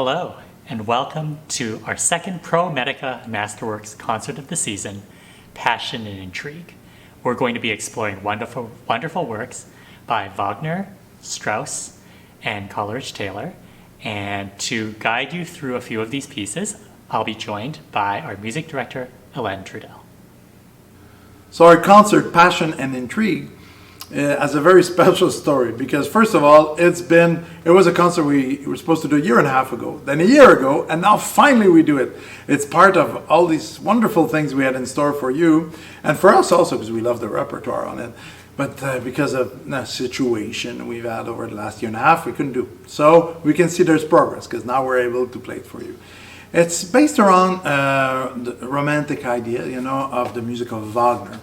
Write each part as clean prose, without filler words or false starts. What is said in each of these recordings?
Hello, and welcome to our second Pro Medica Masterworks concert of the season, Passion and Intrigue. We're going to be exploring wonderful works by Wagner, Strauss, and Coleridge-Taylor. And to guide you through a few of these pieces, I'll be joined by our music director, Alain Trudel. So our concert, Passion and Intrigue, has a very special story because first of all, it was a concert we were supposed to do a year and a half ago, then a year ago, and now finally we do it. It's part of all these wonderful things we had in store for you and for us also because we love the repertoire on it. But because of the situation we've had over the last year and a half, we couldn't do it. So we can see there's progress because now we're able to play it for you. It's based around the romantic idea, of the music of Wagner.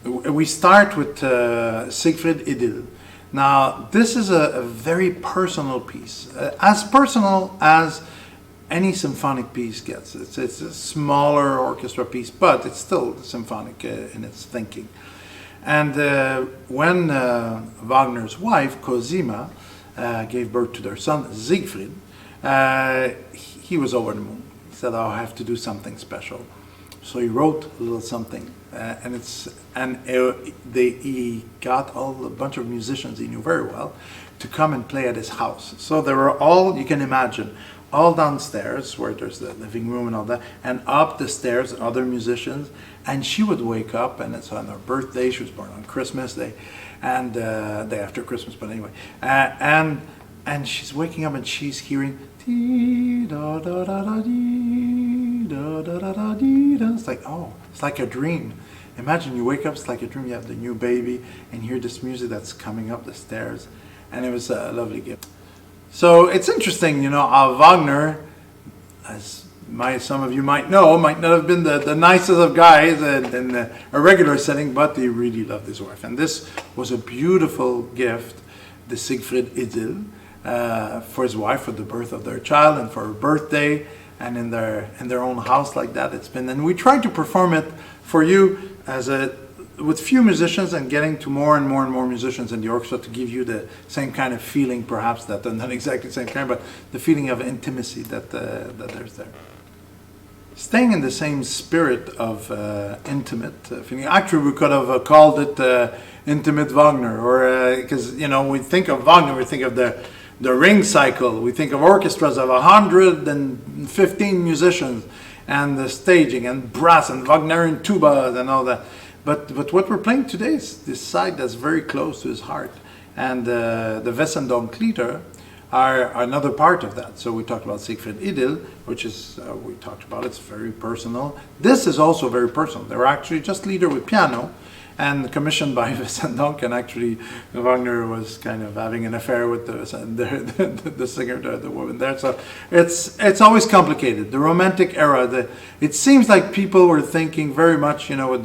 We start with Siegfried Idyll. Now, this is a very personal piece, as personal as any symphonic piece gets. It's a smaller orchestra piece, but it's still symphonic in its thinking. And when Wagner's wife, Cosima, gave birth to their son, Siegfried, he was over the moon. He said, I have to do something special. So he wrote a little something. He got a bunch of musicians he knew very well to come and play at his house. So they were all, you can imagine, all downstairs where there's the living room and all that, and up the stairs, other musicians. And she would wake up, and it's on her birthday. She was born on Christmas Day, and day after Christmas, but anyway. And she's waking up and she's hearing dee da da da da dee da da da da dee da. It's like, oh, it's like a dream. Imagine you wake up, it's like a dream. You have the new baby and hear this music that's coming up the stairs, and it was a lovely gift. So it's interesting, how Wagner, as some of you might know, might not have been the nicest of guys in a regular setting, but he really loved his wife. And this was a beautiful gift, the Siegfried Idyll, for his wife, for the birth of their child, and for her birthday, and in their own house like that it's been. And we tried to perform it for you with few musicians and getting to more and more musicians in the orchestra to give you the same kind of feeling, perhaps that not exactly the same kind, but the feeling of intimacy that there's there. Staying in the same spirit of intimate feeling. Actually, we could have called it Intimate Wagner, or because we think of Wagner, we think of the ring cycle. We think of orchestras of 115 musicians and the staging and brass and Wagnerian tubas and all that. But what we're playing today is this side that's very close to his heart. And the Wesendonck Lieder are another part of that. So we talked about Siegfried Idyll, which is, we talked about, it's very personal. This is also very personal. They're actually just Lieder with piano, and commissioned by Wesendonck, and actually Wagner was kind of having an affair with the singer, the woman there. So it's always complicated. The Romantic era, it seems like people were thinking very much, with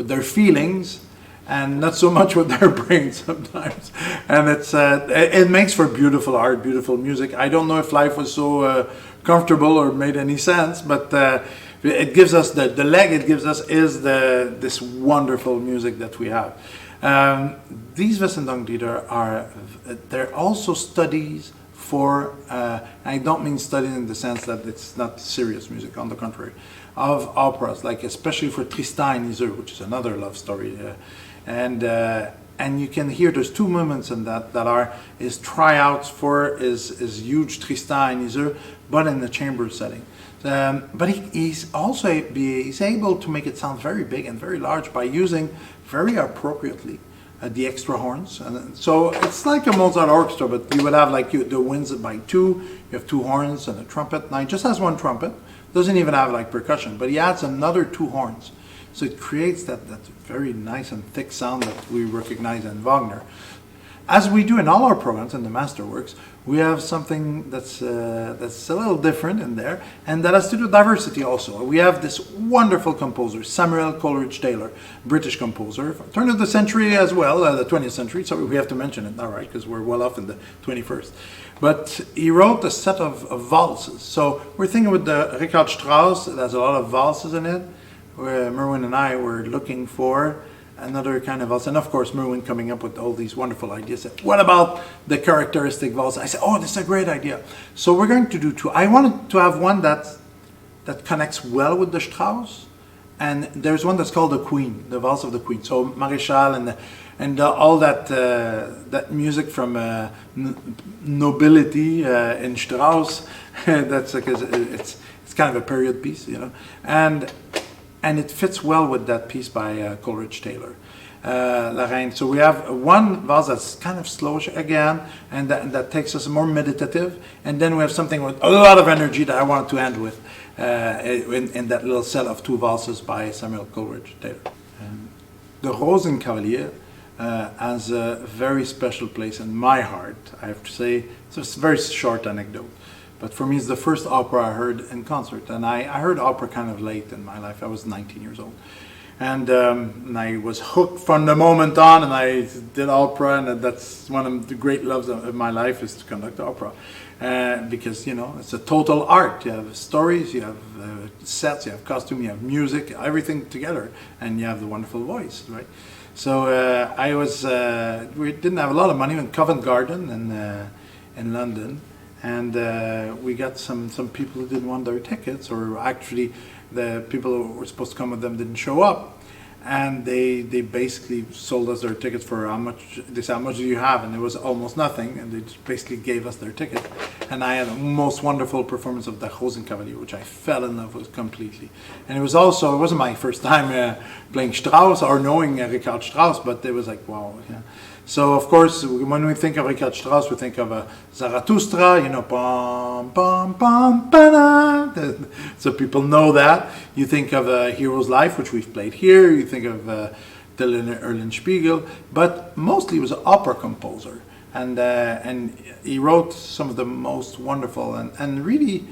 their feelings, and not so much with their brains sometimes. And it makes for beautiful art, beautiful music. I don't know if life was so comfortable or made any sense, but it gives us the leg it gives us is this wonderful music that we have. These Wesendonck Lieder they're also studies for, I don't mean studies in the sense that it's not serious music, on the contrary, of operas, like especially for Tristan and Isolde, which is another love story. And you can hear there's two movements in that are his tryouts for his huge Tristan and Isolde, but in the chamber setting. But he's able to make it sound very big and very large by using very appropriately the extra horns. And so it's like a Mozart orchestra, but you would have the winds by two. You have two horns and a trumpet. Now he just has one trumpet. Doesn't even have percussion, but he adds another two horns. So it creates that very nice and thick sound that we recognize in Wagner. As we do in all our programs in the Masterworks, we have something that's a little different in there, and that has to do with diversity also. We have this wonderful composer, Samuel Coleridge-Taylor, British composer, turn of the century as well, the 20th century, so we have to mention it now, right, because we're well off in the 21st. But he wrote a set of valses. So we're thinking with the Richard Strauss, it has a lot of valses in it, where Merwin and I were looking for another kind of valse. And of course, Merwin coming up with all these wonderful ideas. What about the characteristic valse? I said, oh, this is a great idea. So we're going to do two. I wanted to have one that connects well with the Strauss. And there's one that's called the Queen, the Valse of the Queen. So Maréchal and all that that music from nobility in Strauss. That's like it's kind of a period piece, you know, and it fits well with that piece by Coleridge Taylor, La Reine. So we have one valse that's kind of slow again, and that takes us more meditative, and then we have something with a lot of energy that I wanted to end with. In that little set of two valses by Samuel Coleridge Taylor. The Rosenkavalier has a very special place in my heart, I have to say. So it's a very short anecdote. But for me, it's the first opera I heard in concert. And I heard opera kind of late in my life. I was 19 years old. And I was hooked from the moment on, and I did opera, and that's one of the great loves of my life, is to conduct opera. Because, you know, it's a total art. You have stories, you have sets, you have costume, you have music, everything together, and you have the wonderful voice, right? So we didn't have a lot of money in Covent Garden in London, and we got some people who didn't want their tickets, or actually the people who were supposed to come with them didn't show up. And they basically sold us their tickets for how much. They said, how much do you have? And it was almost nothing. And they just basically gave us their ticket. And I had a most wonderful performance of the Rosenkavalier, which I fell in love with completely. And it wasn't my first time playing Strauss or knowing Richard Strauss, but it was like, wow. Yeah. So of course, when we think of Richard Strauss, we think of Zarathustra, you know, pam, pam, pam, pam. So people know that. You think of A Hero's Life, which we've played here. You think of Dylan Erlenspiegel, but mostly he was an opera composer, and he wrote some of the most wonderful and really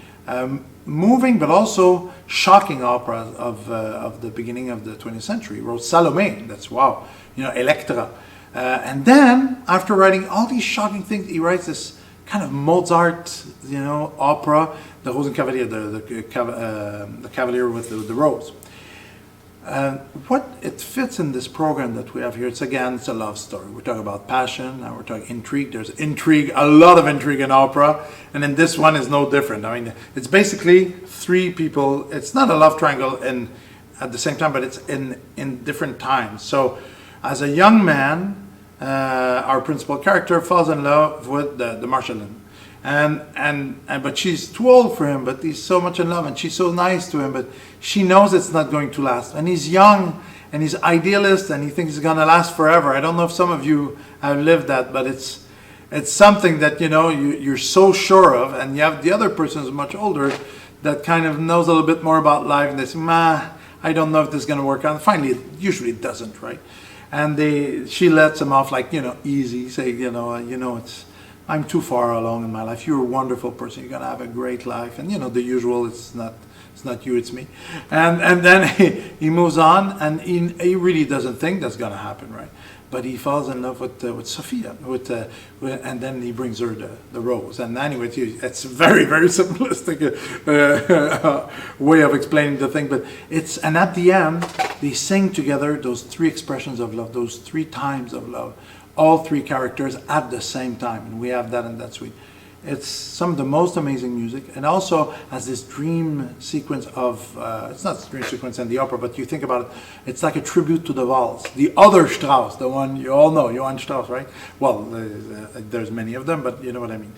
moving, but also shocking operas of the beginning of the 20th century. He wrote Salome. That's wow. You know, Electra. And then, after writing all these shocking things, he writes this kind of Mozart, you know, opera, the Rosenkavalier, the Cavalier with the Rose. What it fits in this program that we have here, it's a love story. We're talking about passion, now we're talking intrigue. There's intrigue, a lot of intrigue in opera, and then this one is no different. I mean, it's basically three people. It's not a love triangle at the same time, but it's in different times. So, as a young man, our principal character falls in love with the Marshallin, but she's too old for him. But he's so much in love, and she's so nice to him. But she knows it's not going to last. And he's young, and he's idealist, and he thinks it's going to last forever. I don't know if some of you have lived that, but it's something that you're so sure of, and you have the other person who's much older that kind of knows a little bit more about life, and they say, I don't know if this is going to work out. And finally, usually it doesn't, right? And she lets him off like, easy, say, I'm too far along in my life. You're a wonderful person. You're going to have a great life. And, the usual, it's not you, it's me. And then he moves on, and he really doesn't think that's going to happen, right? But he falls in love with Sophia, and then he brings her the rose. And anyway, it's a very, very simplistic way of explaining the thing. But and at the end, they sing together those three expressions of love, those three times of love, all three characters at the same time. And we have that in that suite. It's some of the most amazing music, and also has this dream sequence of, it's not a dream sequence in the opera, but you think about it, it's like a tribute to the valse. The other Strauss, the one you all know, Johann Strauss, right? Well, there's many of them, but you know what I mean.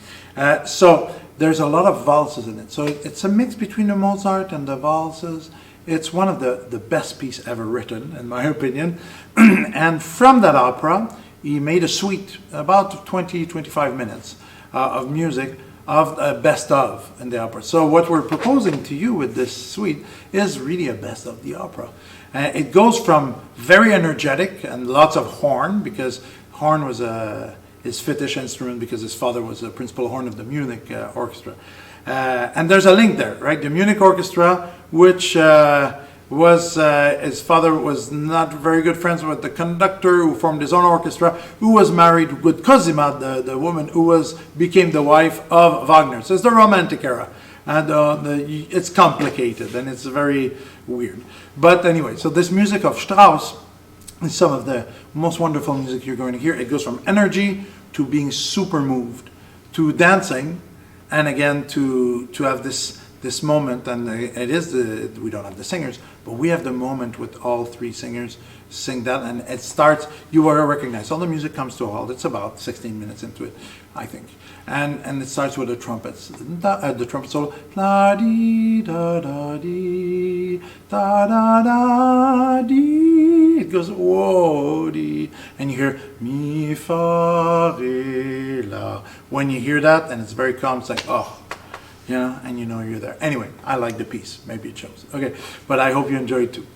So there's a lot of valses in it. So it's a mix between the Mozart and the valses. It's one of the best pieces ever written, in my opinion. And from that opera, he made a suite, about 20-25 minutes. Of music of best of in the opera. So what we're proposing to you with this suite is really a best of the opera. It goes from very energetic and lots of horn, because horn was his fetish instrument, because his father was a principal horn of the Munich orchestra. And there's a link there, right? The Munich orchestra, which his father was not very good friends with the conductor who formed his own orchestra, who was married with Cosima, the woman who became the wife of Wagner. So it's the Romantic era, and it's complicated and it's very weird. But anyway, so this music of Strauss It's some of the most wonderful music you're going to hear. It goes from energy to being super moved to dancing, and again to have this moment. And it is we don't have the singers, but we have the moment with all three singers sing that, and it starts. You will recognize all the music comes to a halt. It's about 16 minutes into it, I think, and it starts with the trumpets, the trumpet solo, la dee da da dee da da da dee. It goes whoa dee, and you hear mi fa re la. When you hear that, and it's very calm, it's like oh. And you know you're there. Anyway, I like the piece. Maybe it shows. Okay, but I hope you enjoy it too.